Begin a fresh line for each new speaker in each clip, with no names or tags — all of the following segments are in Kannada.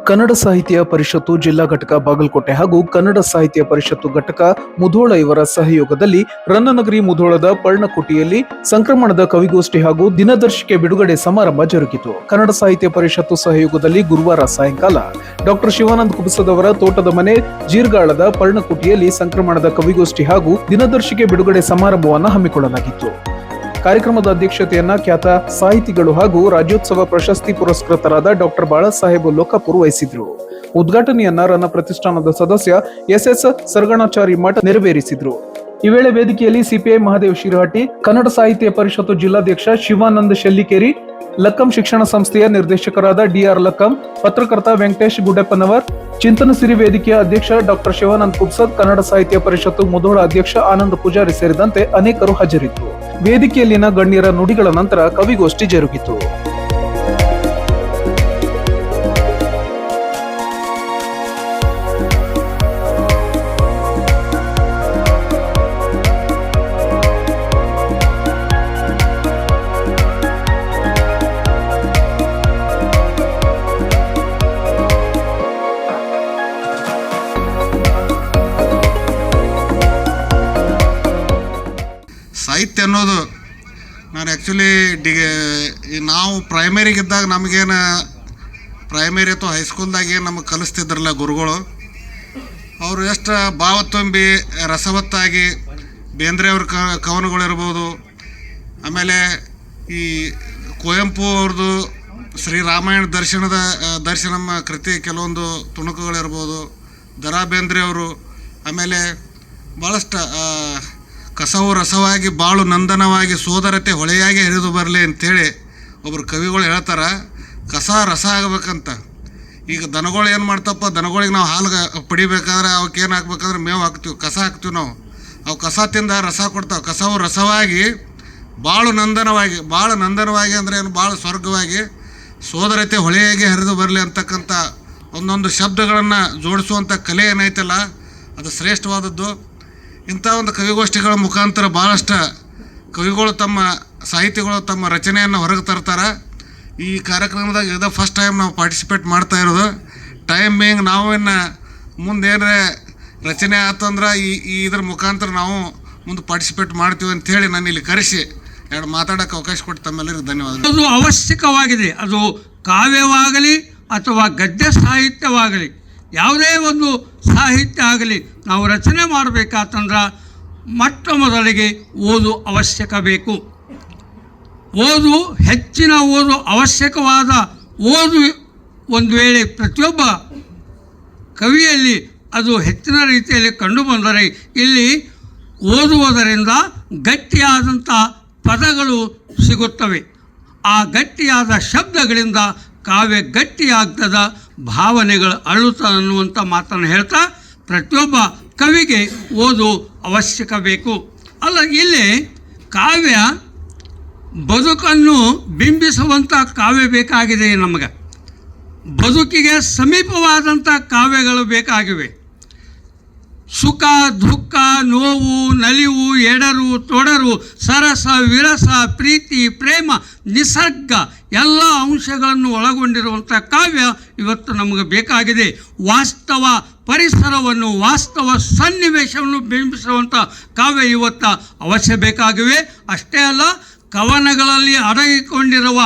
ಕನ್ನಡ ಸಾಹಿತ್ಯ ಪರಿಷತ್ತು ಜಿಲ್ಲಾ ಘಟಕ ಬಾಗಲಕೋಟೆ ಹಾಗೂ ಕನ್ನಡ ಸಾಹಿತ್ಯ ಪರಿಷತ್ತು ಘಟಕ ಮುಧೋಳ ಇವರ ಸಹಯೋಗದಲ್ಲಿ ರನ್ನನಗರಿ ಮುಧೋಳದ ಪರ್ಣಕುಟಿಯಲ್ಲಿ ಸಂಕ್ರಮಣದ ಕವಿಗೋಷ್ಠಿ ಹಾಗೂ ದಿನದರ್ಶಿಕೆ ಬಿಡುಗಡೆ ಸಮಾರಂಭ ಜರುಗಿತು. ಕನ್ನಡ ಸಾಹಿತ್ಯ ಪರಿಷತ್ತು ಸಹಯೋಗದಲ್ಲಿ ಗುರುವಾರ ಸಾಯಂಕಾಲ ಡಾಕ್ಟರ್ ಶಿವಾನಂದ ಕುಬಸದವರ ತೋಟದ ಮನೆ ಜೀರ್ಗಾಳದ ಪರ್ಣಕುಟಿಯಲ್ಲಿ ಸಂಕ್ರಮಣದ ಕವಿಗೋಷ್ಠಿ ಹಾಗೂ ದಿನದರ್ಶಿಕೆ ಬಿಡುಗಡೆ ಸಮಾರಂಭವನ್ನು ಹಮ್ಮಿಕೊಳ್ಳಲಾಗಿತ್ತು. ಕಾರ್ಯಕ್ರಮದ ಅಧ್ಯಕ್ಷತೆಯನ್ನ ಖ್ಯಾತ ಸಾಹಿತಿಗಳು ಹಾಗೂ ರಾಜ್ಯೋತ್ಸವ ಪ್ರಶಸ್ತಿ ಪುರಸ್ಕೃತರಾದ ಡಾಕ್ಟರ್ ಬಾಳಾಸಾಹೇಬ್ ಲೋಕಾಪುರ್ ವಹಿಸಿದ್ರು. ಉದ್ಘಾಟನೆಯನ್ನ ರನ್ನ ಪ್ರತಿಷ್ಠಾನದ ಸದಸ್ಯ ಎಸ್ ಸರ್ಗಣಾಚಾರಿ ಮಠ ನೆರವೇರಿಸಿದ್ರು. ಈ ವೇಳೆ ವೇದಿಕೆಯಲ್ಲಿ ಸಿಪಿಐ ಮಹಾದೇವ್ ಶಿರಹಟ್ಟಿ, ಕನ್ನಡ ಸಾಹಿತ್ಯ ಪರಿಷತ್ತು ಜಿಲ್ಲಾಧ್ಯಕ್ಷ ಶಿವಾನಂದ ಶೆಲ್ಲಿಕೇರಿ, ಲಕ್ಕಂ ಶಿಕ್ಷಣ ಸಂಸ್ಥೆಯ ನಿರ್ದೇಶಕರಾದ ಡಿಆರ್ ಲಕ್ಕಂ, ಪತ್ರಕರ್ತ ವೆಂಕಟೇಶ್ ಗುಡ್ಡೆಪ್ಪನವರ್, ಚಿಂತನ ಸಿರಿ ವೇದಿಕೆಯ ಅಧ್ಯಕ್ಷ ಡಾಕ್ಟರ್ ಶಿವಾನಂದ ಕುಬ್ಸದ್, ಕನ್ನಡ ಸಾಹಿತ್ಯ ಪರಿಷತ್ತು ಮುಧೋಳ ಅಧ್ಯಕ್ಷ ಆನಂದ ಪೂಜಾರಿ ಸೇರಿದಂತೆ ಅನೇಕರು ಹಾಜರಿದ್ದರು. ವೇದಿಕೆಯಲ್ಲಿನ ಗಣ್ಯರ ನುಡಿಗಳ ನಂತರ ಕವಿಗೋಷ್ಠಿ ಜರುಗಿತು.
ಸಾಹಿತ್ಯ ಅನ್ನೋದು ನಾನು ಆ್ಯಕ್ಚುಲಿ ನಾವು ಪ್ರೈಮರಿಗಿದ್ದಾಗ ನಮಗೇನು ಪ್ರೈಮರಿ ಅಥವಾ ಹೈಸ್ಕೂಲ್ದಾಗ ಏನು ನಮಗೆ ಕಲಿಸ್ತಿದ್ರಲ್ಲ ಗುರುಗಳು, ಅವರು ಎಷ್ಟು ಭಾವ ತುಂಬಿ ರಸವತ್ತಾಗಿ ಬೇಂದ್ರೆಯವ್ರ ಕವನಗಳಿರ್ಬೋದು, ಆಮೇಲೆ ಈ ಕುವೆಂಪು ಅವ್ರದ್ದು ಶ್ರೀರಾಮಾಯಣ ದರ್ಶನಮ್ಮ ಕೃತಿ ಕೆಲವೊಂದು ತುಣುಕುಗಳಿರ್ಬೋದು, ದ.ರಾ ಬೇಂದ್ರೆಯವರು, ಆಮೇಲೆ ಭಾಳಷ್ಟು ಕಸವು ರಸವಾಗಿ ಬಾಳು ನಂದನವಾಗಿ ಸೋದರತೆ ಹೊಳೆಯಾಗಿ ಹರಿದು ಬರಲಿ ಅಂಥೇಳಿ ಒಬ್ಬರು ಕವಿಗಳು ಹೇಳ್ತಾರೆ. ಕಸ ರಸ ಆಗಬೇಕಂತ. ಈಗ ದನಗಳು ಏನು ಮಾಡ್ತಪ್ಪ, ದನಗಳಿಗೆ ನಾವು ಹಾಲು ಪಡಿಬೇಕಾದ್ರೆ ಅವಕ್ಕೆ ಏನು ಹಾಕ್ಬೇಕಂದ್ರೆ ಮೇವು ಹಾಕ್ತೀವಿ, ಕಸ ಹಾಕ್ತೀವಿ ನಾವು. ಅವು ಕಸ ತಿಂದ ರಸ ಕೊಡ್ತಾವೆ. ಕಸವು ರಸವಾಗಿ ಬಾಳು ನಂದನವಾಗಿ ಅಂದರೆ ಏನು, ಭಾಳ ಸ್ವರ್ಗವಾಗಿ ಸೋದರತೆ ಹೊಳೆಯಾಗಿ ಹರಿದು ಬರಲಿ ಅಂತಕ್ಕಂಥ ಒಂದೊಂದು ಶಬ್ದಗಳನ್ನು ಜೋಡಿಸುವಂಥ ಕಲೆ ಏನೈತಲ್ಲ, ಅದು ಶ್ರೇಷ್ಠವಾದದ್ದು. ಇಂಥ ಒಂದು ಕವಿಗೋಷ್ಠಿಗಳ ಮುಖಾಂತರ ಭಾಳಷ್ಟು ಕವಿಗಳು ಸಾಹಿತಿಗಳು ತಮ್ಮ ರಚನೆಯನ್ನು ಹೊರಗೆ ತರ್ತಾರೆ. ಈ ಕಾರ್ಯಕ್ರಮದಾಗ ಇದು ಫಸ್ಟ್ ಟೈಮ್ ನಾವು ಪಾರ್ಟಿಸಿಪೇಟ್ ಮಾಡ್ತಾ ಇರೋದು. ಟೈಮ್ ಬೇಂಗ್ ನಾವು ಇನ್ನು ಮುಂದೆ ಏನರೇ ರಚನೆ ಆತಂದ್ರೆ ಇದ್ರ ಮುಖಾಂತರ ನಾವು ಮುಂದೆ ಪಾರ್ಟಿಸಿಪೇಟ್ ಮಾಡ್ತೀವಿ ಅಂಥೇಳಿ ನಾನು ಇಲ್ಲಿ ಕರೆಸಿ ಎರಡು ಮಾತಾಡೋಕ್ಕೆ ಅವಕಾಶ ಕೊಟ್ಟು ತಮ್ಮೆಲ್ಲರಿಗೂ ಧನ್ಯವಾದಗಳು.
ಅದು ಅವಶ್ಯಕವಾಗಿದೆ. ಅದು ಕಾವ್ಯವಾಗಲಿ ಅಥವಾ ಗದ್ಯ ಸಾಹಿತ್ಯವಾಗಲಿ, ಯಾವುದೇ ಒಂದು ಸಾಹಿತ್ಯ ಆಗಲಿ ನಾವು ರಚನೆ ಮಾಡಬೇಕಾತಂದ್ರೆ ಮೊಟ್ಟ ಮೊದಲಿಗೆ ಓದು ಅವಶ್ಯಕ ಬೇಕು. ಓದು, ಹೆಚ್ಚಿನ ಓದು ಅವಶ್ಯಕವಾದ ಓದು ಒಂದು ವೇಳೆ ಪ್ರತಿಯೊಬ್ಬ ಕವಿಯಲ್ಲಿ ಅದು ಹೆಚ್ಚಿನ ರೀತಿಯಲ್ಲಿ ಕಂಡುಬಂದರೆ ಇಲ್ಲಿ ಓದುವುದರಿಂದ ಗಟ್ಟಿಯಾದಂಥ ಪದಗಳು ಸಿಗುತ್ತವೆ. ಆ ಗಟ್ಟಿಯಾದ ಶಬ್ದಗಳಿಂದ ಕಾವ್ಯ ಗಟ್ಟಿಯಾಗ್ತದ, ಭಾವನೆಗಳು ಅಳುತ್ತ ಅನ್ನುವಂಥ ಮಾತನ್ನು ಹೇಳ್ತಾ ಪ್ರತಿಯೊಬ್ಬ ಕವಿಗೆ ಓದು ಅವಶ್ಯಕ ಬೇಕು. ಅಲ್ಲ, ಇಲ್ಲಿ ಕಾವ್ಯ ಬದುಕನ್ನು ಬಿಂಬಿಸುವಂಥ ಕಾವ್ಯ ಬೇಕಾಗಿದೆ. ನಮಗೆ ಬದುಕಿಗೆ ಸಮೀಪವಾದಂಥ ಕಾವ್ಯಗಳು ಬೇಕಾಗಿವೆ. ಸುಖ, ದುಃಖ, ನೋವು, ನಲಿವು, ಎಡರು, ತೊಡರು, ಸರಸ, ವಿರಸ, ಪ್ರೀತಿ, ಪ್ರೇಮ, ನಿಸರ್ಗ ಎಲ್ಲ ಅಂಶಗಳನ್ನು ಒಳಗೊಂಡಿರುವಂಥ ಕಾವ್ಯ ಇವತ್ತು ನಮಗೆ ಬೇಕಾಗಿದೆ. ವಾಸ್ತವ ಪರಿಸರವನ್ನು, ವಾಸ್ತವ ಸನ್ನಿವೇಶವನ್ನು ಬಿಂಬಿಸುವಂಥ ಕಾವ್ಯ ಇವತ್ತು ಅವಶ್ಯ ಬೇಕಾಗಿವೆ. ಅಷ್ಟೇ ಅಲ್ಲ, ಕವನಗಳಲ್ಲಿ ಅಡಗಿಕೊಂಡಿರುವ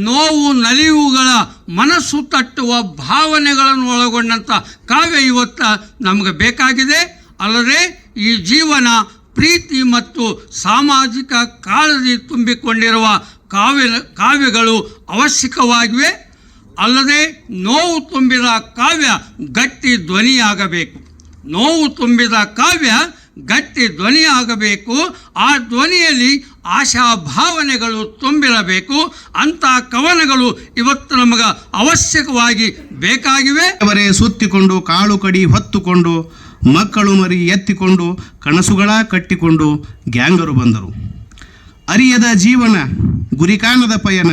ನೋವು, ನಲಿವುಗಳ ಮನಸ್ಸು ತಟ್ಟುವ ಭಾವನೆಗಳನ್ನು ಒಳಗೊಂಡಂಥ ಕಾವ್ಯ ಇವತ್ತು ನಮಗೆ ಬೇಕಾಗಿದೆ. ಅಲ್ಲದೆ ಈ ಜೀವನ, ಪ್ರೀತಿ ಮತ್ತು ಸಾಮಾಜಿಕ ಕಾಳಜಿ ತುಂಬಿಕೊಂಡಿರುವ ಕಾವ್ಯಗಳು ಅವಶ್ಯಕವಾಗಿವೆ. ಅಲ್ಲದೆ ನೋವು ತುಂಬಿದ ಕಾವ್ಯ ಗಟ್ಟಿ ಧ್ವನಿಯಾಗಬೇಕು. ನೋವು ತುಂಬಿದ ಕಾವ್ಯ ಗಟ್ಟಿ ಧ್ವನಿಯಾಗಬೇಕು. ಆ ಧ್ವನಿಯಲ್ಲಿ ಆಶಾ ಭಾವನೆಗಳು ತುಂಬಿರಬೇಕು. ಅಂಥ ಕವನಗಳು ಇವತ್ತು ನಮಗೆ ಅವಶ್ಯಕವಾಗಿ ಬೇಕಾಗಿವೆ.
ಅವರೇ ಸುತ್ತಿಕೊಂಡು ಕಾಳು ಕಡಿ ಹೊತ್ತುಕೊಂಡು ಮಕ್ಕಳು ಮರಿ ಎತ್ತಿಕೊಂಡು ಕನಸುಗಳ ಕಟ್ಟಿಕೊಂಡು ಗ್ಯಾಂಗರು ಬಂದರು. ಅರಿಯದ ಜೀವನ ಗುರಿಕಾಣದ ಪಯಣ,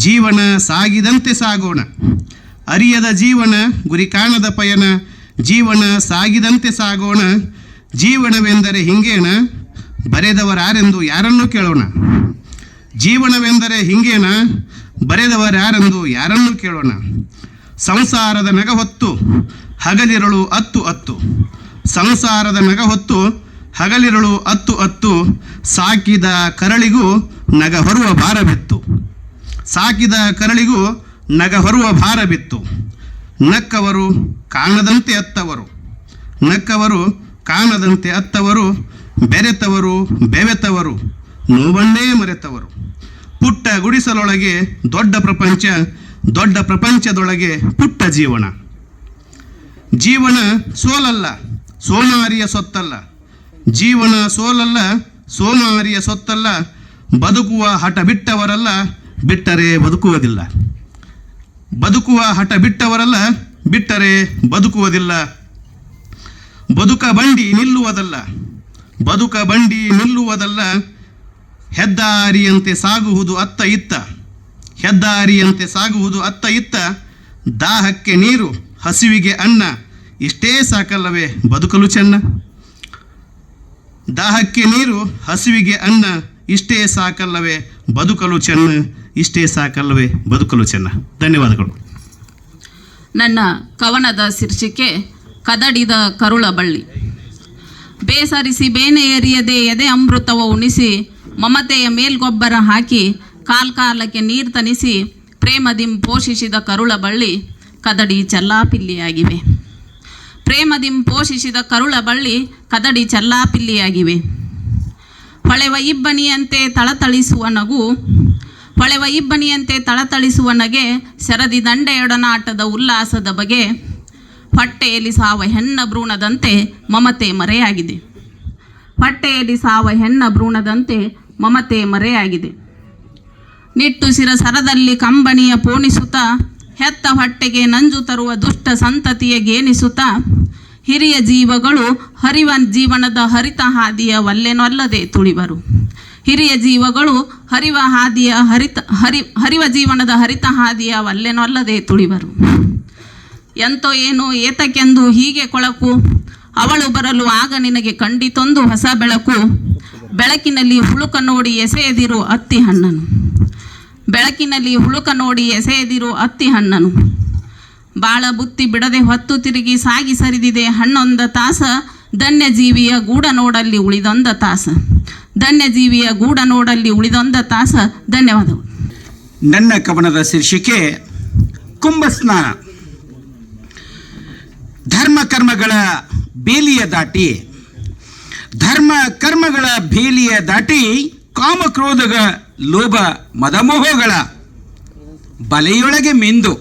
ಜೀವನ ಸಾಗಿದಂತೆ ಸಾಗೋಣ. ಅರಿಯದ ಜೀವನ ಗುರಿಕಾಣದ ಪಯಣ, ಜೀವನ ಸಾಗಿದಂತೆ ಸಾಗೋಣ. ಜೀವನವೆಂದರೆ ಹಿಂಗೇನ, ಬರೆದವರಾರೆಂದು ಯಾರನ್ನು ಕೇಳೋಣ. ಜೀವನವೆಂದರೆ ಹಿಂಗೇನ, ಬರೆದವರಾರೆಂದು ಯಾರನ್ನು ಕೇಳೋಣ. ಸಂಸಾರದ ನಗ ಹೊತ್ತು ಹಗಲಿರುಳು ಅತ್ತು ಅತ್ತು. ಸಂಸಾರದ ನಗ ಹೊತ್ತು ಹಗಲಿರುಳು ಅತ್ತು ಅತ್ತು. ಸಾಕಿದ ಕರಳಿಗೂ ನಗ ಹೊರುವ ಭಾರ ಬಿತ್ತು. ಸಾಕಿದ ಕರಳಿಗೂ ನಗ ಹೊರುವ ಭಾರ ಬಿತ್ತು. ನಕ್ಕವರು ಕಾಣದಂತೆ ಅತ್ತವರು. ನಕ್ಕವರು ಕಾಣದಂತೆ ಅತ್ತವರು. ಬೆರೆತವರು ಬೆವೆತವರು ನೋವನ್ನೇ ಮರೆತವರು. ಪುಟ್ಟ ಗುಡಿಸಲೊಳಗೆ ದೊಡ್ಡ ಪ್ರಪಂಚ, ದೊಡ್ಡ ಪ್ರಪಂಚದೊಳಗೆ ಪುಟ್ಟ ಜೀವನ. ಜೀವನ ಸೋಲಲ್ಲ ಸೋಮಾರಿಯ ಸೊತ್ತಲ್ಲ. ಜೀವನ ಸೋಲಲ್ಲ ಸೋಮಾರಿಯ ಸೊತ್ತಲ್ಲ. ಬದುಕುವ ಹಠ ಬಿಟ್ಟವರಲ್ಲ, ಬಿಟ್ಟರೆ ಬದುಕುವುದಿಲ್ಲ. ಬದುಕುವ ಹಠ ಬಿಟ್ಟವರಲ್ಲ, ಬಿಟ್ಟರೆ ಬದುಕುವುದಿಲ್ಲ. ಬದುಕ ಬಂಡಿ ನಿಲ್ಲುವುದಲ್ಲ, ಬದುಕ ಬಂಡಿ ನಿಲ್ಲುವುದಲ್ಲ. ಹೆದ್ದಾರಿಯಂತೆ ಸಾಗುವುದು ಅತ್ತ ಇತ್ತ, ಹೆದ್ದಾರಿಯಂತೆ ಸಾಗುವುದು ಅತ್ತ ಇತ್ತ. ದಾಹಕ್ಕೆ ನೀರು, ಹಸಿವಿಗೆ ಅನ್ನ, ಇಷ್ಟೇ ಸಾಕಲ್ಲವೇ ಬದುಕಲು ಚೆನ್ನ. ದಾಹಕ್ಕೆ ನೀರು, ಹಸಿವಿಗೆ ಅನ್ನ, ಇಷ್ಟೇ ಸಾಕಲ್ಲವೇ ಬದುಕಲು ಚೆನ್ನ. ಇಷ್ಟೇ ಸಾಕಲ್ಲವೇ ಬದುಕಲು ಚೆನ್ನ. ಧನ್ಯವಾದಗಳು.
ನನ್ನ ಕವನದ ಶೀರ್ಷಿಕೆ ಕದಡಿದ ಕರುಳ ಬಳ್ಳಿ. ಬೇಸರಿಸಿ ಬೇನೆ ಎರಿಯದೆ ಎದೆ ಅಮೃತವ ಉಣಿಸಿ, ಮಮತೆಯ ಮೇಲ್ಗೊಬ್ಬರ ಹಾಕಿ ಕಾಲ್ಕಾಲಕ್ಕೆ ನೀರು ತನಿಸಿ, ಪ್ರೇಮದಿಂ ಪೋಷಿಸಿದ ಕರುಳ ಬಳ್ಳಿ ಕದಡಿ ಚಲ್ಲಾಪಿಲ್ಲಿಯಾಗಿವೆ. ಪ್ರೇಮದಿಂ ಪೋಷಿಸಿದ ಕರುಳ ಬಳ್ಳಿ ಕದಡಿ ಚಲ್ಲಾಪಿಲ್ಲಿಯಾಗಿವೆ. ಹೊಳೆವ ಇಬ್ಬನಿಯಂತೆ ತಳತಳಿಸುವ ನಗು, ಹೊಳೆವ ಇಬ್ಬನಿಯಂತೆ ತಳತಳಿಸುವ ನಗೆ, ಸರದಿ ದಂಡೆಯೊಡನಾಟದ ಉಲ್ಲಾಸದ ಬಗೆ. ಹೊಟ್ಟೆಯಲ್ಲಿ ಸಾವ ಹೆಣ್ಣ ಭ್ರೂಣದಂತೆ ಮಮತೆ ಮರೆಯಾಗಿದೆ. ಹೊಟ್ಟೆಯಲ್ಲಿ ಸಾವ ಹೆಣ್ಣ ಭ್ರೂಣದಂತೆ ಮಮತೆ ಮರೆಯಾಗಿದೆ. ನಿಟ್ಟುಸಿರ ಸರದಲ್ಲಿ ಕಂಬಣಿಯ ಪೋಣಿಸುತ್ತಾ, ಹೆತ್ತ ಹೊಟ್ಟೆಗೆ ನಂಜು ತರುವ ದುಷ್ಟ ಸಂತತಿಯ ಗೇಣಿಸುತ್ತಾ, ಹಿರಿಯ ಜೀವಗಳು ಹರಿವ ಜೀವನದ ಹರಿತ ಹಾದಿಯ ವಲ್ಲೆನೊಲ್ಲದೆ ತುಳಿವರು. ಹಿರಿಯ ಜೀವಗಳು ಹರಿವ ಜೀವನದ ಹರಿತ ಹಾದಿಯ ವಲ್ಲೆನೊಲ್ಲದೆ ತುಳಿವರು. ಎಂತೋ ಏನೋ ಏತಕ್ಕೆಂದು ಹೀಗೆ ಕೊಳಕು, ಅವಳು ಬರಲು ಆಗ ನಿನಗೆ ಕಂಡಿತೊಂದು ಹೊಸ ಬೆಳಕು. ಬೆಳಕಿನಲ್ಲಿ ಹುಳುಕ ನೋಡಿ ಎಸೆಯದಿರು ಅತ್ತಿ ಹಣ್ಣನು. ಬೆಳಕಿನಲ್ಲಿ ಹುಳುಕ ನೋಡಿ ಎಸೆಯದಿರು ಅತ್ತಿ ಹಣ್ಣನು. ಬಾಳ ಬುತ್ತಿ ಬಿಡದೆ ಹೊತ್ತು ತಿರುಗಿ ಸಾಗಿ ಸರಿದಿದೆ ಹಣ್ಣೊಂದ ತಾಸ. ಧನ್ಯ ಜೀವಿಯ ಗೂಡ ನೋಡಲ್ಲಿ ಉಳಿದೊಂದ ತಾಸ. ಧನ್ಯ ಜೀವಿಯ ಗೂಡ ನೋಡಲ್ಲಿ ಉಳಿದೊಂದ ತಾಸ. ಧನ್ಯವಾದಗಳು.
ನನ್ನ ಕವನದ ಶೀರ್ಷಿಕೆ ಕುಂಭಸ್ನಾನ. ಧರ್ಮ ಕರ್ಮಗಳ ಬೇಲಿಯ ದಾಟಿ, ಧರ್ಮ ಕರ್ಮಗಳ ಬೇಲಿಯ ದಾಟಿ, ಕಾಮಕ್ರೋಧಗ ಲೋಭ ಮದಮೋಹಗಳ ಬಲೆಯೊಳಗೆ ಮಿಂದು,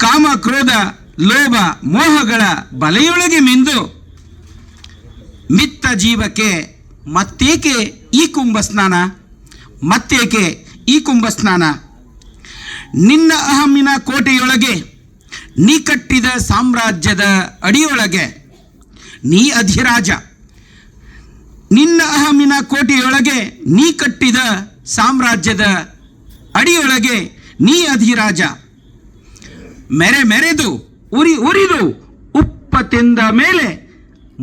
ಕಾಮ ಕ್ರೋಧ ಲೋಭ ಮೋಹಗಳ ಬಲೆಯೊಳಗೆ ಮಿಂದು, ಮಿತ್ತ ಜೀವಕ್ಕೆ ಮತ್ತೇಕೆ ಈ ಕುಂಭಸ್ನಾನ, ಮತ್ತೇಕೆ ಈ ಕುಂಭಸ್ನಾನ. ನಿನ್ನ ಅಹಮ್ಮಿನ ಕೋಟೆಯೊಳಗೆ ನೀ ಕಟ್ಟಿದ ಸಾಮ್ರಾಜ್ಯದ ಅಡಿಯೊಳಗೆ ನೀ ಅಧಿರಾಜ. ನಿನ್ನ ಅಹಮ್ಮಿನ ಕೋಟೆಯೊಳಗೆ ನೀ ಕಟ್ಟಿದ ಸಾಮ್ರಾಜ್ಯದ ಅಡಿಯೊಳಗೆ ನೀ ಅಧಿರಾಜ. ಮೆರೆ ಮೆರೆದು ಉರಿ ಉರಿದು ಉಪ್ಪ ತಿಂದ ಮೇಲೆ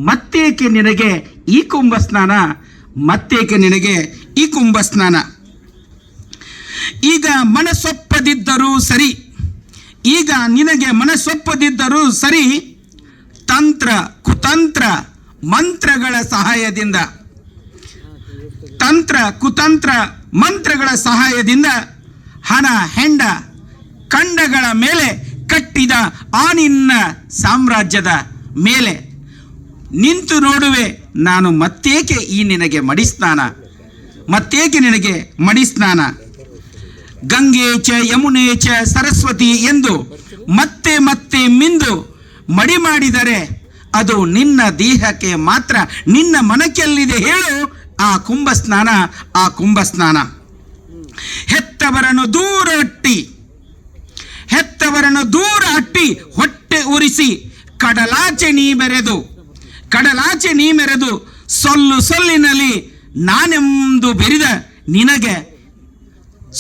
ಮತ್ತೇಕೆ ನಿನಗೆ ಈ ಕುಂಭಸ್ನಾನ, ಮತ್ತೇಕೆ ನಿನಗೆ ಈ ಕುಂಭಸ್ನಾನ. ಈಗ ಮನಸೊಪ್ಪದಿದ್ದರೂ ಸರಿ, ಈಗ ನಿನಗೆ ಮನಸೊಪ್ಪದಿದ್ದರೂ ಸರಿ, ತಂತ್ರ ಕುತಂತ್ರ ಮಂತ್ರಗಳ ಸಹಾಯದಿಂದ, ತಂತ್ರ ಕುತಂತ್ರ ಮಂತ್ರಗಳ ಸಹಾಯದಿಂದ ಹಣ ಹೆಂಡ ಖಂಡಗಳ ಮೇಲೆ ಕಟ್ಟಿದ ಆ ನಿನ್ನ ಸಾಮ್ರಾಜ್ಯದ ಮೇಲೆ ನಿಂತು ನೋಡುವೆ ನಾನು ಮತ್ತೇಕೆ ಈ ನಿನಗೆ ಮಡಿಸ್ನಾನ, ಮತ್ತೇಕೆ ನಿನಗೆ ಮಡಿಸ್ನಾನ. ಗಂಗೆ ಚ ಯಮುನೆ ಚ ಸರಸ್ವತಿ ಎಂದು ಮತ್ತೆ ಮತ್ತೆ ಮಿಂದು ಮಡಿ ಮಾಡಿದರೆ ಅದು ನಿನ್ನ ದೇಹಕ್ಕೆ ಮಾತ್ರ, ನಿನ್ನ ಮನಕ್ಕೆಲ್ಲಿದೆ ಹೇಳು ಆ ಕುಂಭಸ್ನಾನ, ಆ ಕುಂಭಸ್ನಾನ. ಹೆತ್ತವರನ್ನು ದೂರ ಅಟ್ಟಿ, ಹೆತ್ತವರನ್ನು ದೂರ ಅಟ್ಟಿ ಹೊಟ್ಟೆ ಉರಿಸಿ ಕಡಲಾಚೆ ನೀ ಮೆರೆದು, ಕಡಲಾಚೆ ನೀ ಮೆರೆದು ಸೊಲ್ಲು ಸೊಲ್ಲಿನಲ್ಲಿ ನಾನೆಂದು ಬೆರಿದ ನಿನಗೆ,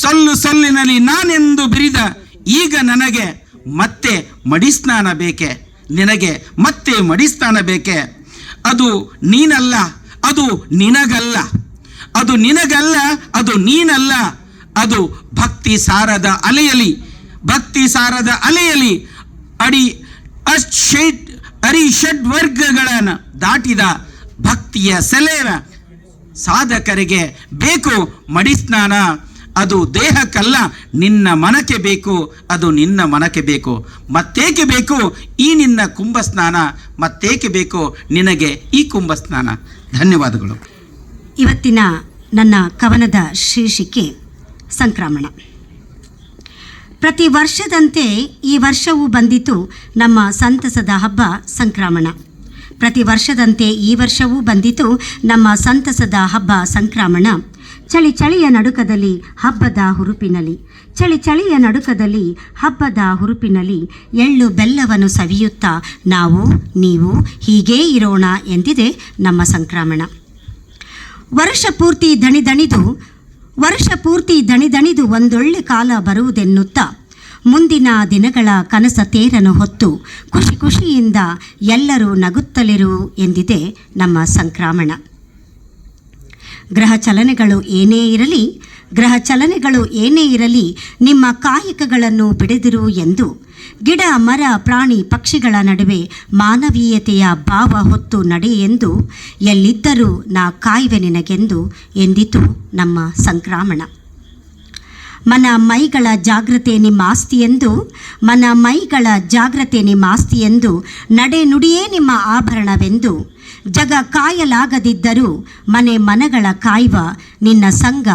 ಸೊಲ್ಲು ಸೊಲ್ಲಿನಲ್ಲಿ ನಾನೆಂದು ಬಿರಿದ ಈಗ ನನಗೆ ಮತ್ತೆ ಮಡಿಸ್ನಾನ ಬೇಕೆ, ನಿನಗೆ ಮತ್ತೆ ಮಡಿಸ್ನಾನ ಬೇಕೆ. ಅದು ನೀನಲ್ಲ, ಅದು ನಿನಗಲ್ಲ, ಅದು ನಿನಗಲ್ಲ, ಅದು ನೀನಲ್ಲ. ಅದು ಭಕ್ತಿ ಸಾರದ ಅಲೆಯಲಿ, ಭಕ್ತಿ ಸಾರದ ಅಲೆಯಲ್ಲಿ ಷಡ್ವರ್ಗಗಳನ್ನು ದಾಟಿದ ಭಕ್ತಿಯ ಸೆಲೆಯ ಸಾಧಕರಿಗೆ ಬೇಕು ಮಡಿಸ್ನಾನ. ಅದು ದೇಹಕ್ಕಲ್ಲ, ನಿನ್ನ ಮನಕ್ಕೆ ಬೇಕು, ಅದು ನಿನ್ನ ಮನಕ್ಕೆ ಬೇಕು. ಮತ್ತೇಕೆ ಬೇಕು ಈ ನಿನ್ನ ಕುಂಭಸ್ನಾನ, ಮತ್ತೇಕೆ ಬೇಕು ನಿನಗೆ ಈ ಕುಂಭಸ್ನಾನ. ಧನ್ಯವಾದಗಳು.
ಇವತ್ತಿನ ನನ್ನ ಕವನದ ಶೀರ್ಷಿಕೆ ಸಂಕ್ರಮಣ. ಪ್ರತಿ ವರ್ಷದಂತೆ ಈ ವರ್ಷವೂ ಬಂದಿತು ನಮ್ಮ ಸಂತಸದ ಹಬ್ಬ ಸಂಕ್ರಮಣ. ಪ್ರತಿ ವರ್ಷದಂತೆ ಈ ವರ್ಷವೂ ಬಂದಿತು ನಮ್ಮ ಸಂತಸದ ಹಬ್ಬ ಸಂಕ್ರಮಣ. ಚಳಿ ಚಳಿಯ ನಡುಕದಲ್ಲಿ ಹಬ್ಬದ ಹುರುಪಿನಲ್ಲಿ, ಚಳಿ ಚಳಿಯ ನಡುಕದಲ್ಲಿ ಹಬ್ಬದ ಹುರುಪಿನಲ್ಲಿ ಎಳ್ಳು ಬೆಲ್ಲವನ್ನು ಸವಿಯುತ್ತಾ ನಾವು ನೀವು ಹೀಗೇ ಇರೋಣ ಎಂದಿದೆ ನಮ್ಮ ಸಂಕ್ರಮಣ. ವರ್ಷ ಪೂರ್ತಿ ದಣಿದಣಿದು ಒಂದೊಳ್ಳೆ ಕಾಲ ಬರುವುದೆನ್ನುತ್ತಾ ಮುಂದಿನ ದಿನಗಳ ಕನಸ ತೇರನ್ನು ಹೊತ್ತು ಖುಷಿ ಖುಷಿಯಿಂದ ಎಲ್ಲರೂ ನಗುತ್ತಲಿರು ಎಂದಿದೆ ನಮ್ಮ ಸಂಕ್ರಮಣ. ಗ್ರಹ ಚಲನೆಗಳು ಏನೇ ಇರಲಿ ನಿಮ್ಮ ಕಾಯಕಗಳನ್ನು ಬಿಡದಿರು ಎಂದು ಗಿಡ ಮರ ಪ್ರಾಣಿ ಪಕ್ಷಿಗಳ ನಡುವೆ ಮಾನವೀಯತೆಯ ಭಾವ ಹೊತ್ತು ನಡೆ ಎಂದು ಎಲ್ಲಿದ್ದರೂ ನಾ ಕಾಯುವೆ ನಿನಗೆಂದು ಎಂದಿತು ನಮ್ಮ ಸಂಕ್ರಮಣ. ಮನ ಮೈಗಳ ಜಾಗ್ರತೆ ನಿಮ್ಮ ಆಸ್ತಿಯೆಂದು ನಡೆ ನುಡಿಯೇ ನಿಮ್ಮ ಆಭರಣವೆಂದು ಜಗ ಕಾಯಲಾಗದಿದ್ದರೂ ಮನಗಳ ಕಾಯುವ ನಿನ್ನ ಸಂಗ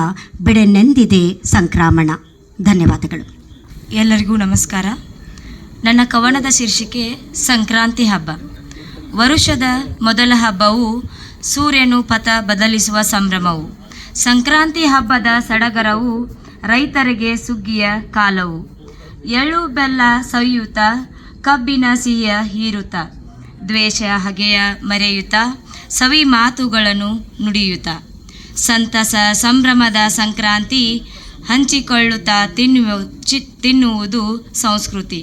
ಬಿಡೆನೆಂದಿದೆ ಸಂಕ್ರಮಣ. ಧನ್ಯವಾದಗಳು.
ಎಲ್ಲರಿಗೂ ನಮಸ್ಕಾರ. ನನ್ನ ಕವನದ ಶೀರ್ಷಿಕೆ ಸಂಕ್ರಾಂತಿ ಹಬ್ಬ. ವರುಷದ ಮೊದಲ ಹಬ್ಬವು ಸೂರ್ಯನು ಪಥ ಬದಲಿಸುವ ಸಂಭ್ರಮವು. ಸಂಕ್ರಾಂತಿ ಹಬ್ಬದ ಸಡಗರವು ರೈತರಿಗೆ ಸುಗ್ಗಿಯ ಕಾಲವು. ಎಳ್ಳು ಬೆಲ್ಲ ಸವಿಯುತ್ತ ಕಬ್ಬಿನ ಸಿಹಿಯ ಹೀರುತ್ತ ದ್ವೇಷ ಹಗೆಯ ಮರೆಯುತ್ತ ಸವಿ ಮಾತುಗಳನ್ನು ನುಡಿಯುತ್ತ ಸಂತಸ ಸಂಭ್ರಮದ ಸಂಕ್ರಾಂತಿ ಹಂಚಿಕೊಳ್ಳುತ್ತಾ ತಿನ್ನುವುದು ಸಂಸ್ಕೃತಿ.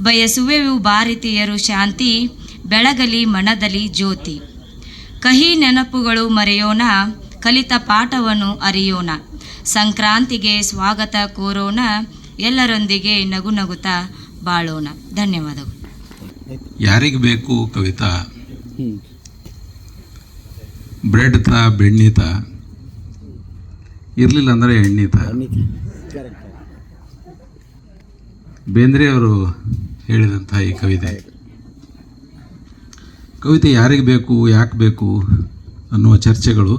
ಬಯಸುವೆವು ಭಾರತೀಯರು ಶಾಂತಿ, ಬೆಳಗಲಿ ಮನದಲ್ಲಿ ಜ್ಯೋತಿ. ಕಹಿ ನೆನಪುಗಳು ಮರೆಯೋಣ, ಕಲಿತ ಪಾಠವನ್ನು ಅರಿಯೋಣ. ಸಂಕ್ರಾಂತಿಗೆ ಸ್ವಾಗತ ಕೋರೋಣ, ಎಲ್ಲರೊಂದಿಗೆ ನಗು ನಗುತ್ತಾ ಬಾಳೋಣ. ಧನ್ಯವಾದಗಳು.
ಯಾರಿಗೆ ಬೇಕು ಕವಿತಾ? ಬ್ರೆಡ್ ತ ಬೆಣ್ಣೀತ ಇರಲಿಲ್ಲ ಅಂದರೆ ಎಣ್ಣೀತ. ಬೇಂದ್ರೆಯವರು ಹೇಳಿದಂಥ ಈ ಕವಿತೆ ಯಾರಿಗೆ ಬೇಕು, ಯಾಕೆ ಬೇಕು ಅನ್ನುವ ಚರ್ಚೆಗಳು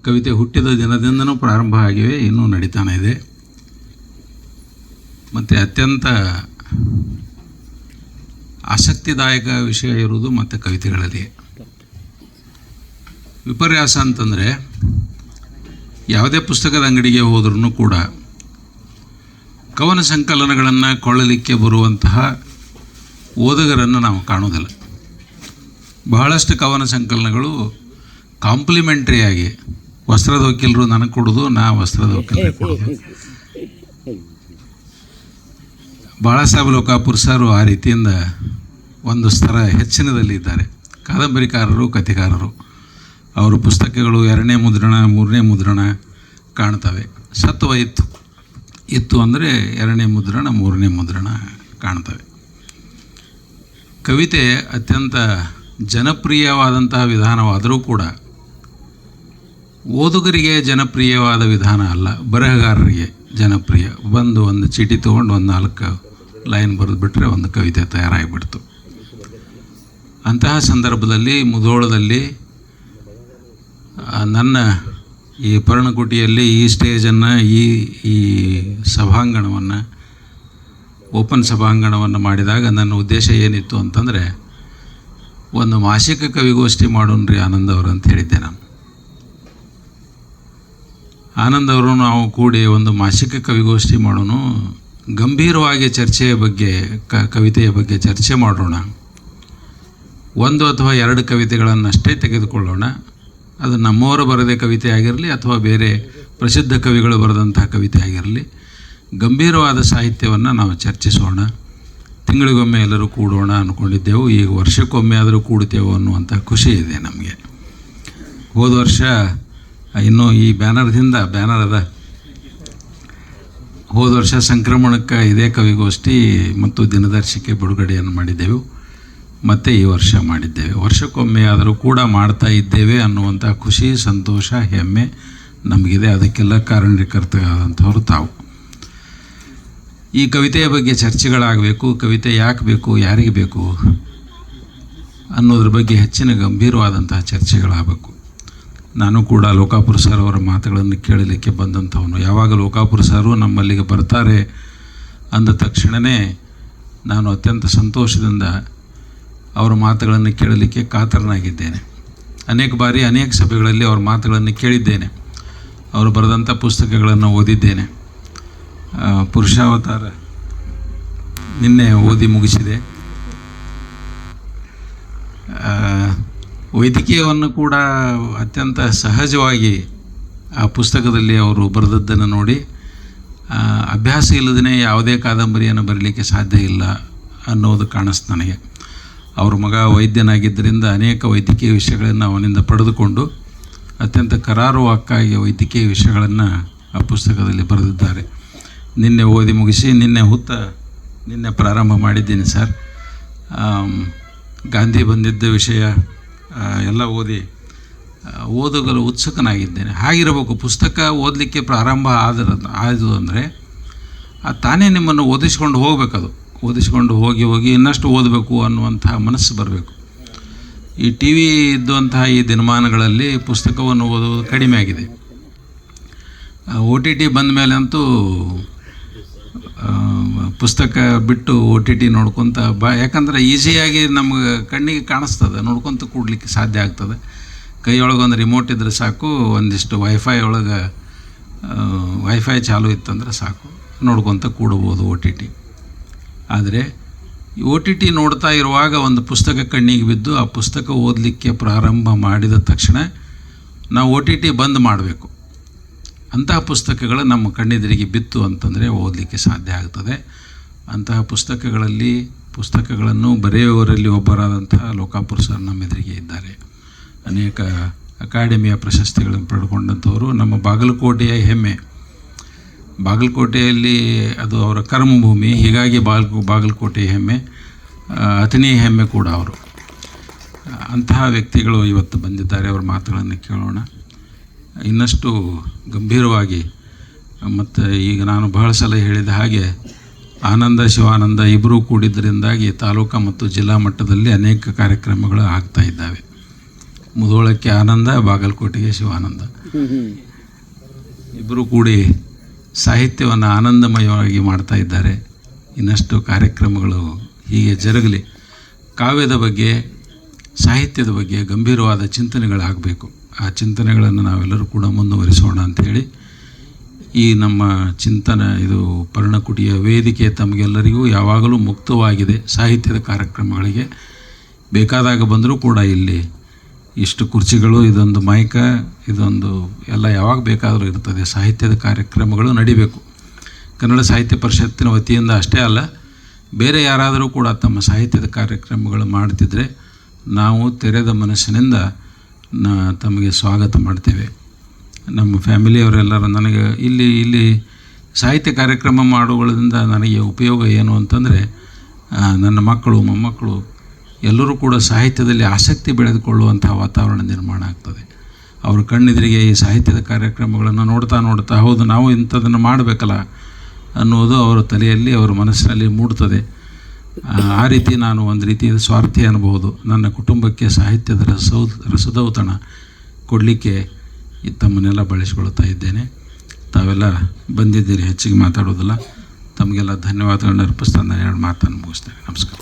ಕವಿತೆ ಹುಟ್ಟಿದ ದಿನದಿಂದನೂ ಪ್ರಾರಂಭ ಆಗಿವೆ, ಇನ್ನೂ ನಡೀತಾನೆ ಇದೆ. ಮತ್ತು ಅತ್ಯಂತ ಆಸಕ್ತಿದಾಯಕ ವಿಷಯ ಇರುವುದು ಮತ್ತು ಕವಿತೆಗಳಲ್ಲಿ. ವಿಪರ್ಯಾಸ ಅಂತಂದರೆ ಯಾವುದೇ ಪುಸ್ತಕದ ಅಂಗಡಿಗೆ ಹೋದ್ರೂ ಕೂಡ ಕವನ ಸಂಕಲನಗಳನ್ನು ಕೊಳ್ಳಲಿಕ್ಕೆ ಬರುವಂತಹ ಓದುಗರನ್ನು ನಾವು ಕಾಣೋದಿಲ್ಲ. ಬಹಳಷ್ಟು ಕವನ ಸಂಕಲನಗಳು ಕಾಂಪ್ಲಿಮೆಂಟ್ರಿಯಾಗಿ ವಸ್ತ್ರದ ವಕೀಲರು ನನಗೆ ಕೊಡೋದು, ನಾ ವಸ್ತ್ರದ ವಕೀಲರಿಗೆ ಕೊಡೋದು. ಬಾಳಾಸಾಹೇಬ್ ಲೋಕಾಪುರ್ ಸರ್ ಆ ರೀತಿಯಿಂದ ಒಂದು ಸ್ತರ ಹೆಚ್ಚಿನದಲ್ಲಿ ಇದ್ದಾರೆ. ಕಾದಂಬರಿಕಾರರು, ಕಥೆಗಾರರು, ಅವರ ಪುಸ್ತಕಗಳು 2ನೇ ಮುದ್ರಣ 3ನೇ ಮುದ್ರಣ ಕಾಣ್ತವೆ. ಸತ್ವ ಇತ್ತು ಅಂದರೆ 2ನೇ ಮುದ್ರಣ 3ನೇ ಮುದ್ರಣ ಕಾಣ್ತವೆ. ಕವಿತೆ ಅತ್ಯಂತ ಜನಪ್ರಿಯವಾದಂತಹ ವಿಧಾನವಾದರೂ ಕೂಡ ಓದುಗರಿಗೆ ಜನಪ್ರಿಯವಾದ ವಿಧಾನ ಅಲ್ಲ, ಬರಹಗಾರರಿಗೆ ಜನಪ್ರಿಯ. ಒಂದು ಚೀಟಿ ತೊಗೊಂಡು 4 ಲೈನ್ ಬರೆದುಬಿಟ್ರೆ ಒಂದು ಕವಿತೆ ತಯಾರಾಗಿಬಿಡ್ತು. ಅಂತಹ ಸಂದರ್ಭದಲ್ಲಿ ಮುಧೋಳದಲ್ಲಿ ನನ್ನ ಈ ಪರ್ಣಕುಟಿಯಲ್ಲಿ ಈ ಸ್ಟೇಜನ್ನು ಈ ಸಭಾಂಗಣವನ್ನು ಓಪನ್ ಸಭಾಂಗಣವನ್ನು ಮಾಡಿದಾಗ ನನ್ನ ಉದ್ದೇಶ ಏನಿತ್ತು ಅಂತಂದರೆ, ಒಂದು ಮಾಸಿಕ ಕವಿಗೋಷ್ಠಿ ಮಾಡೋಣ್ರಿ ಆನಂದ್ ಅವರು ಅಂತ ಹೇಳಿದ್ದೆ ನಾನು. ಆನಂದ್ ಅವರು ನಾವು ಕೂಡಿ ಒಂದು ಮಾಸಿಕ ಕವಿಗೋಷ್ಠಿ ಮಾಡೋಣ, ಗಂಭೀರವಾಗಿ ಚರ್ಚೆಯ ಬಗ್ಗೆ ಕವಿತೆಯ ಬಗ್ಗೆ ಚರ್ಚೆ ಮಾಡೋಣ. 1 ಅಥವಾ 2 ಕವಿತೆಗಳನ್ನಷ್ಟೇ ತೆಗೆದುಕೊಳ್ಳೋಣ. ಅದು ನಮ್ಮವರು ಬರೆದ ಕವಿತೆ ಆಗಿರಲಿ ಅಥವಾ ಬೇರೆ ಪ್ರಸಿದ್ಧ ಕವಿಗಳು ಬರೆದಂತಹ ಕವಿತೆ ಆಗಿರಲಿ, ಗಂಭೀರವಾದ ಸಾಹಿತ್ಯವನ್ನು ನಾವು ಚರ್ಚಿಸೋಣ. ತಿಂಗಳಿಗೊಮ್ಮೆ ಎಲ್ಲರೂ ಕೂಡೋಣ ಅಂದ್ಕೊಂಡಿದ್ದೆವು. ಈಗ ವರ್ಷಕ್ಕೊಮ್ಮೆ ಆದರೂ ಕೂಡ್ತೇವೆ ಅನ್ನುವಂಥ ಖುಷಿ ಇದೆ ನಮಗೆ. ಹೋದ ವರ್ಷ ಇನ್ನೂ ಈ ಬ್ಯಾನರ್ ಅದ, ಹೋದ ವರ್ಷ ಸಂಕ್ರಮಣಕ್ಕೆ ಇದೇ ಕವಿಗೋಷ್ಠಿ ಮತ್ತು ದಿನದರ್ಶಿಕೆ ಬಿಡುಗಡೆಯನ್ನು ಮಾಡಿದ್ದೆವು. ಮತ್ತು ಈ ವರ್ಷ ಮಾಡಿದ್ದೇವೆ. ವರ್ಷಕ್ಕೊಮ್ಮೆ ಆದರೂ ಕೂಡ ಮಾಡ್ತಾ ಇದ್ದೇವೆ ಅನ್ನುವಂಥ ಖುಷಿ, ಸಂತೋಷ, ಹೆಮ್ಮೆ ನಮಗಿದೆ. ಅದಕ್ಕೆಲ್ಲ ಕಾರಣೀಕರ್ತರಾದಂಥವ್ರು ತಾವು. ಈ ಕವಿತೆಯ ಬಗ್ಗೆ ಚರ್ಚೆಗಳಾಗಬೇಕು. ಕವಿತೆ ಯಾಕೆ ಬೇಕು, ಯಾರಿಗೆ ಬೇಕು ಅನ್ನೋದ್ರ ಬಗ್ಗೆ ಹೆಚ್ಚಿನ ಗಂಭೀರವಾದಂತಹ ಚರ್ಚೆಗಳಾಗಬೇಕು. ನಾನು ಕೂಡ ಲೋಕಾಪುರ ಸರ್ ಅವರ ಮಾತುಗಳನ್ನು ಕೇಳಲಿಕ್ಕೆ ಬಂದಂಥವನು. ಯಾವಾಗ ಲೋಕಾಪುರ ಸರು ನಮ್ಮಲ್ಲಿಗೆ ಬರ್ತಾರೆ ಅಂದ ತಕ್ಷಣವೇ ನಾನು ಅತ್ಯಂತ ಸಂತೋಷದಿಂದ ಅವರ ಮಾತುಗಳನ್ನು ಕೇಳಲಿಕ್ಕೆ ಕಾತರನಾಗಿದ್ದೇನೆ. ಅನೇಕ ಬಾರಿ ಅನೇಕ ಸಭೆಗಳಲ್ಲಿ ಅವರ ಮಾತುಗಳನ್ನು ಕೇಳಿದ್ದೇನೆ. ಅವರು ಬರೆದಂಥ ಪುಸ್ತಕಗಳನ್ನು ಓದಿದ್ದೇನೆ. ಪುರುಷಾವತಾರ ನಿನ್ನೆ ಓದಿ ಮುಗಿಸಿದೆ. ವೈದ್ಯಕೀಯವನ್ನು ಕೂಡ ಅತ್ಯಂತ ಸಹಜವಾಗಿ ಆ ಪುಸ್ತಕದಲ್ಲಿ ಅವರು ಬರೆದದ್ದನ್ನು ನೋಡಿ ಅಭ್ಯಾಸ ಇಲ್ಲದೇ ಯಾವುದೇ ಕಾದಂಬರಿಯನ್ನು ಬರೀಲಿಕ್ಕೆ ಸಾಧ್ಯ ಇಲ್ಲ ಅನ್ನೋದು ಕಾಣಿಸ್ತು ನನಗೆ. ಅವ್ರ ಮಗ ವೈದ್ಯನಾಗಿದ್ದರಿಂದ ಅನೇಕ ವೈದ್ಯಕೀಯ ವಿಷಯಗಳನ್ನು ಅವನಿಂದ ಪಡೆದುಕೊಂಡು ಅತ್ಯಂತ ಕರಾರುವಾಕ್ಕಾಗಿ ವೈದ್ಯಕೀಯ ವಿಷಯಗಳನ್ನು ಆ ಪುಸ್ತಕದಲ್ಲಿ ಬರೆದಿದ್ದಾರೆ. ನಿನ್ನೆ ಓದಿ ಮುಗಿಸಿ ನಿನ್ನೆ ಪ್ರಾರಂಭ ಮಾಡಿದ್ದೀನಿ ಸರ್. ಗಾಂಧಿ ಬಂದಿದ್ದ ವಿಷಯ ಎಲ್ಲ ಓದಗಲು ಉತ್ಸುಕನಾಗಿದ್ದೇನೆ. ಹಾಗಿರಬೇಕು. ಪುಸ್ತಕ ಓದಲಿಕ್ಕೆ ಪ್ರಾರಂಭ ಆದು ಅಂದರೆ ತಾನೇ ನಿಮ್ಮನ್ನು ಓದಿಸ್ಕೊಂಡು ಹೋಗಬೇಕದು. ಓದಿಸ್ಕೊಂಡು ಹೋಗಿ ಇನ್ನಷ್ಟು ಓದಬೇಕು ಅನ್ನುವಂತಹ ಮನಸ್ಸು ಬರಬೇಕು. ಈ ಟಿ ವಿ ಇದ್ದಂತಹ ಈ ದಿನಮಾನಗಳಲ್ಲಿ ಪುಸ್ತಕವನ್ನು ಓದುವುದು ಕಡಿಮೆ ಆಗಿದೆ. OTT ಬಂದ ಮೇಲೆ ಅಂತೂ ಪುಸ್ತಕ ಬಿಟ್ಟು OTT ನೋಡ್ಕೊತ ಯಾಕಂದ್ರೆ ಈಸಿಯಾಗಿ ನಮ್ಗೆ ಕಣ್ಣಿಗೆ ಕಾಣಿಸ್ತದೆ, ನೋಡ್ಕೊತ ಕೂಡಲಿಕ್ಕೆ ಸಾಧ್ಯ ಆಗ್ತದೆ. ಕೈಯೊಳಗೊಂದು ರಿಮೋಟ್ ಇದ್ದರೆ ಸಾಕು, ಒಂದಿಷ್ಟು ವೈಫೈ ಚಾಲು ಇತ್ತಂದ್ರೆ ಸಾಕು, ನೋಡ್ಕೊತ ಕೂಡಬೋದು OTT. ಆದರೆ OTT ನೋಡ್ತಾ ಇರುವಾಗ ಒಂದು ಪುಸ್ತಕ ಕಣ್ಣಿಗೆ ಬಿದ್ದು ಆ ಪುಸ್ತಕ ಓದಲಿಕ್ಕೆ ಪ್ರಾರಂಭ ಮಾಡಿದ ತಕ್ಷಣ ನಾವು OTT ಬಂದ್ ಮಾಡಬೇಕು. ಅಂತಹ ಪುಸ್ತಕಗಳು ನಮ್ಮ ಕಣ್ಣೆದುರಿಗೆ ಬಿತ್ತು ಅಂತಂದರೆ ಓದಲಿಕ್ಕೆ ಸಾಧ್ಯ ಆಗ್ತದೆ. ಅಂತಹ ಪುಸ್ತಕಗಳನ್ನು ಬರೆಯುವವರಲ್ಲಿ ಒಬ್ಬರಾದಂತಹ ಲೋಕಾಪುರ ಸರ್ ನಮ್ಮ ಎದುರಿಗೆ ಇದ್ದಾರೆ. ಅನೇಕ ಅಕಾಡೆಮಿಯ ಪ್ರಶಸ್ತಿಗಳನ್ನು ಪಡೆದುಕೊಂಡಂಥವರು. ನಮ್ಮ ಬಾಗಲಕೋಟೆಯ ಹೆಮ್ಮೆ. ಬಾಗಲಕೋಟೆಯಲ್ಲಿ ಅದು ಅವರ ಕರ್ಮಭೂಮಿ. ಹೀಗಾಗಿ ಬಾಗಲಕೋಟೆಯ ಹೆಮ್ಮೆ, ಅಥಣಿ ಹೆಮ್ಮೆ ಕೂಡ ಅವರು. ಅಂತಹ ವ್ಯಕ್ತಿಗಳು ಇವತ್ತು ಬಂದಿದ್ದಾರೆ. ಅವರ ಮಾತುಗಳನ್ನು ಕೇಳೋಣ. ಇನ್ನಷ್ಟು ಗಂಭೀರವಾಗಿ ಮತ್ತು ಈಗ ನಾನು ಬಹಳ ಸಲ ಹೇಳಿದ ಹಾಗೆ ಆನಂದ ಶಿವಾನಂದ ಇಬ್ಬರೂ ಕೂಡಿದ್ದರಿಂದಾಗಿ ತಾಲೂಕು ಮತ್ತು ಜಿಲ್ಲಾ ಮಟ್ಟದಲ್ಲಿ ಅನೇಕ ಕಾರ್ಯಕ್ರಮಗಳು ಆಗ್ತಾ ಇದ್ದಾವೆ. ಮುಧೋಳಕ್ಕೆ ಆನಂದ, ಬಾಗಲಕೋಟೆಗೆ ಶಿವಾನಂದ. ಇಬ್ಬರೂ ಕೂಡಿ ಸಾಹಿತ್ಯವನ್ನು ಆನಂದಮಯವಾಗಿ ಮಾಡ್ತಾ ಇದ್ದಾರೆ. ಇನ್ನಷ್ಟು ಕಾರ್ಯಕ್ರಮಗಳು ಹೀಗೆ ಜರುಗಲಿ. ಕಾವ್ಯದ ಬಗ್ಗೆ, ಸಾಹಿತ್ಯದ ಬಗ್ಗೆ ಗಂಭೀರವಾದ ಚಿಂತನೆಗಳಾಗಬೇಕು. ಆ ಚಿಂತನೆಗಳನ್ನು ನಾವೆಲ್ಲರೂ ಕೂಡ ಮುಂದುವರಿಸೋಣ ಅಂಥೇಳಿ ಈ ನಮ್ಮ ಇದು ಪರ್ಣಕುಟಿಯ ವೇದಿಕೆ ತಮಗೆಲ್ಲರಿಗೂ ಯಾವಾಗಲೂ ಮುಕ್ತವಾಗಿದೆ. ಸಾಹಿತ್ಯದ ಕಾರ್ಯಕ್ರಮಗಳಿಗೆ ಬೇಕಾದಾಗ ಬಂದರೂ ಕೂಡ ಇಲ್ಲಿ ಇಷ್ಟು ಕುರ್ಚಿಗಳು, ಇದೊಂದು ಮೈಕ, ಇದೊಂದು ಎಲ್ಲ ಯಾವಾಗ ಬೇಕಾದರೂ ಇರ್ತದೆ. ಸಾಹಿತ್ಯದ ಕಾರ್ಯಕ್ರಮಗಳು ನಡಿಬೇಕು. ಕನ್ನಡ ಸಾಹಿತ್ಯ ಪರಿಷತ್ತಿನ ವತಿಯಿಂದ ಅಷ್ಟೇ ಅಲ್ಲ, ಬೇರೆ ಯಾರಾದರೂ ಕೂಡ ತಮ್ಮ ಸಾಹಿತ್ಯದ ಕಾರ್ಯಕ್ರಮಗಳು ಮಾಡ್ತಿದ್ರೆ ನಾವು ತೆರೆದ ಮನಸ್ಸಿನಿಂದ ತಮಗೆ ಸ್ವಾಗತ ಮಾಡ್ತೇವೆ. ನಮ್ಮ ಫ್ಯಾಮಿಲಿಯವರೆಲ್ಲರೂ ನನಗೆ ಇಲ್ಲಿ ಸಾಹಿತ್ಯ ಕಾರ್ಯಕ್ರಮ ಮಾಡುವುದರಿಂದ ನನಗೆ ಉಪಯೋಗ ಏನು ಅಂತಂದರೆ, ನನ್ನ ಮಕ್ಕಳು ಮೊಮ್ಮಕ್ಕಳು ಎಲ್ಲರೂ ಕೂಡ ಸಾಹಿತ್ಯದಲ್ಲಿ ಆಸಕ್ತಿ ಬೆಳೆದುಕೊಳ್ಳುವಂಥ ವಾತಾವರಣ ನಿರ್ಮಾಣ ಆಗ್ತದೆ. ಅವ್ರ ಕಣ್ಣೆದುರಿಗೆ ಈ ಸಾಹಿತ್ಯದ ಕಾರ್ಯಕ್ರಮಗಳನ್ನು ನೋಡ್ತಾ ಹೌದು ನಾವು ಇಂಥದ್ದನ್ನು ಮಾಡಬೇಕಲ್ಲ ಅನ್ನೋದು ಅವರ ತಲೆಯಲ್ಲಿ, ಅವರ ಮನಸ್ಸಿನಲ್ಲಿ ಮೂಡ್ತದೆ. ಆ ರೀತಿ ನಾನು ಒಂದು ರೀತಿಯ ಸ್ವಾರ್ಥಿ ಅನ್ಬೋದು. ನನ್ನ ಕುಟುಂಬಕ್ಕೆ ಸಾಹಿತ್ಯದ ರಸದೌತಣ ಕೊಡಲಿಕ್ಕೆ ತಮ್ಮನ್ನೆಲ್ಲ ಬಳಸಿಕೊಳ್ತಾ ಇದ್ದೇನೆ. ತಾವೆಲ್ಲ ಬಂದಿದ್ದೀರಿ, ಹೆಚ್ಚಿಗೆ ಮಾತಾಡೋದಿಲ್ಲ. ತಮಗೆಲ್ಲ ಧನ್ಯವಾದಗಳನ್ನು ಅರ್ಪಿಸ್ತಾ ನಾನು 2 ಮಾತನ್ನು ಮುಗಿಸ್ತೇನೆ. ನಮಸ್ಕಾರ.